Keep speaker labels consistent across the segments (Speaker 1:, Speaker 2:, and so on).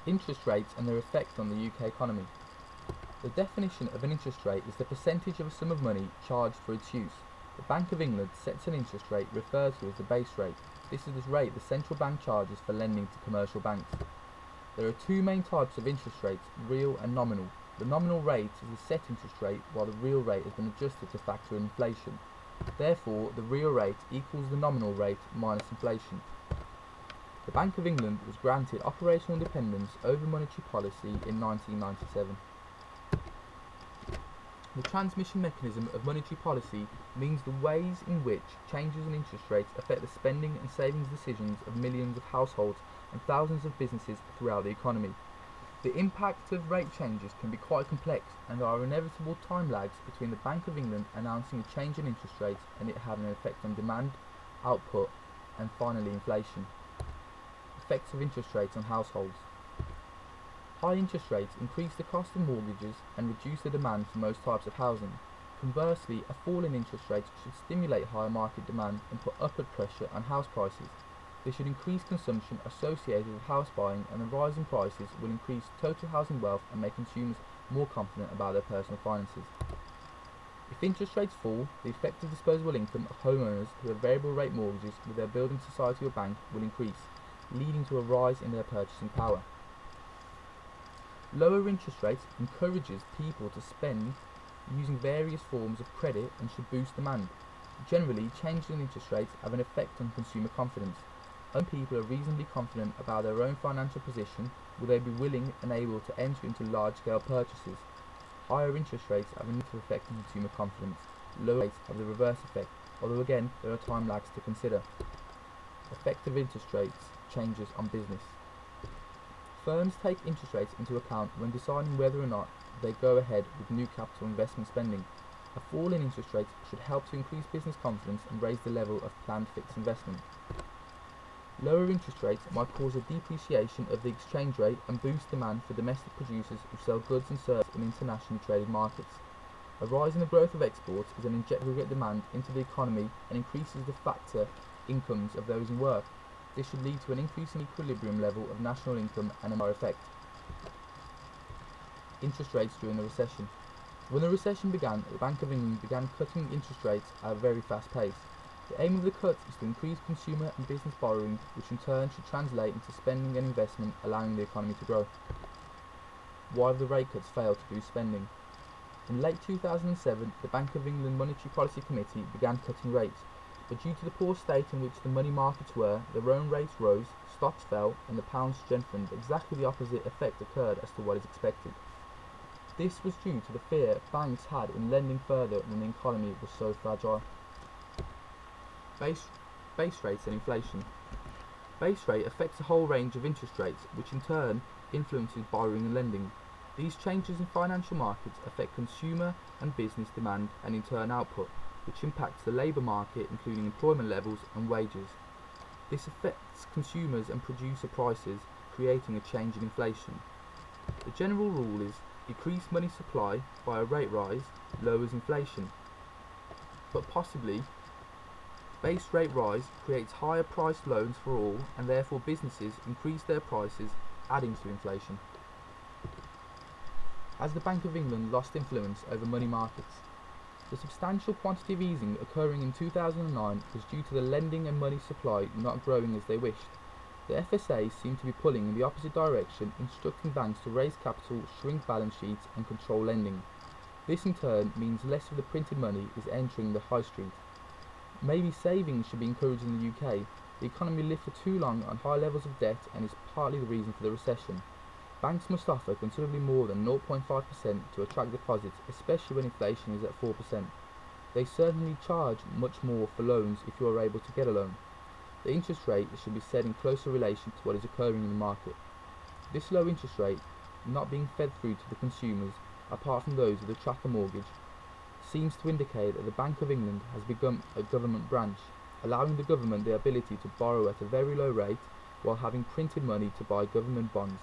Speaker 1: Interest rates and their effect on the UK economy. The definition of an interest rate is the percentage of a sum of money charged for its use. The Bank of England sets an interest rate referred to as the base rate. This is the rate the central bank charges for lending to commercial banks. There are two main types of interest rates, real and nominal. The nominal rate is the set interest rate, while the real rate has been adjusted to factor in inflation. Therefore, the real rate equals the nominal rate minus inflation. The Bank of England was granted operational independence over monetary policy in 1997. The transmission mechanism of monetary policy means the ways in which changes in interest rates affect the spending and savings decisions of millions of households and thousands of businesses throughout the economy. The impact of rate changes can be quite complex, and there are inevitable time lags between the Bank of England announcing a change in interest rates and it having an effect on demand, output, and finally inflation. Effects of interest rates on households. High interest rates increase the cost of mortgages and reduce the demand for most types of housing. Conversely, a fall in interest rates should stimulate higher market demand and put upward pressure on house prices. This should increase consumption associated with house buying, and the rise in prices will increase total housing wealth and make consumers more confident about their personal finances. If interest rates fall, the effective disposable income of homeowners who have variable rate mortgages with their building society or bank will increase, leading to a rise in their purchasing power. Lower interest rates encourages people to spend using various forms of credit and should boost demand. Generally, changes in interest rates have an effect on consumer confidence. When people are reasonably confident about their own financial position, will they be willing and able to enter into large-scale purchases? Higher interest rates have a negative effect on consumer confidence. Lower rates have the reverse effect, although again there are time lags to consider. Effect of interest rates changes on business. Firms take interest rates into account when deciding whether or not they go ahead with new capital investment spending. A fall in interest rates should help to increase business confidence and raise the level of planned fixed investment. Lower interest rates might cause a depreciation of the exchange rate and boost demand for domestic producers who sell goods and services in internationally traded markets. A rise in the growth of exports is an injected demand into the economy and increases the factor incomes of those in work. This should lead to an increase in equilibrium level of national income and a more effect. Interest rates during the recession. When the recession began, the Bank of England began cutting interest rates at a very fast pace. The aim of the cut is to increase consumer and business borrowing, which in turn should translate into spending and investment, allowing the economy to grow. Why have the rate cuts failed to boost spending? In late 2007, the Bank of England Monetary Policy Committee began cutting rates, but due to the poor state in which the money markets were, their own rates rose, stocks fell, and the pound strengthened. Exactly the opposite effect occurred as to what is expected. This was due to the fear banks had in lending further when the economy was so fragile. Base rates and inflation. Base rate affects a whole range of interest rates, which in turn influences borrowing and lending. These changes in financial markets affect consumer and business demand and in turn output, which impacts the labour market, including employment levels and wages. This affects consumers and producer prices, creating a change in inflation. The general rule is decreased money supply by a rate rise lowers inflation, but possibly base rate rise creates higher priced loans for all, and therefore businesses increase their prices, adding to inflation. As the Bank of England lost influence over money markets. The substantial quantity of easing occurring in 2009 was due to the lending and money supply not growing as they wished. The FSA seemed to be pulling in the opposite direction, instructing banks to raise capital, shrink balance sheets and control lending. This in turn means less of the printed money is entering the high street. Maybe savings should be encouraged in the UK. The economy lived for too long on high levels of debt and is partly the reason for the recession. Banks must offer considerably more than 0.5% to attract deposits, especially when inflation is at 4%. They certainly charge much more for loans if you are able to get a loan. The interest rate should be set in closer relation to what is occurring in the market. This low interest rate, not being fed through to the consumers, apart from those with a tracker mortgage, seems to indicate that the Bank of England has become a government branch, allowing the government the ability to borrow at a very low rate while having printed money to buy government bonds.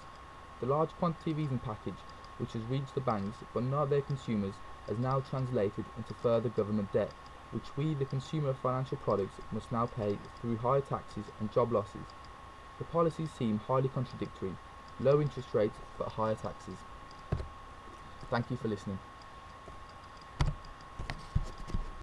Speaker 1: The large quantity of easing package which has reached the banks but not their consumers has now translated into further government debt, which we, the consumer of financial products, must now pay through higher taxes and job losses. The policies seem highly contradictory. low interest rates but higher taxes. Thank you for listening.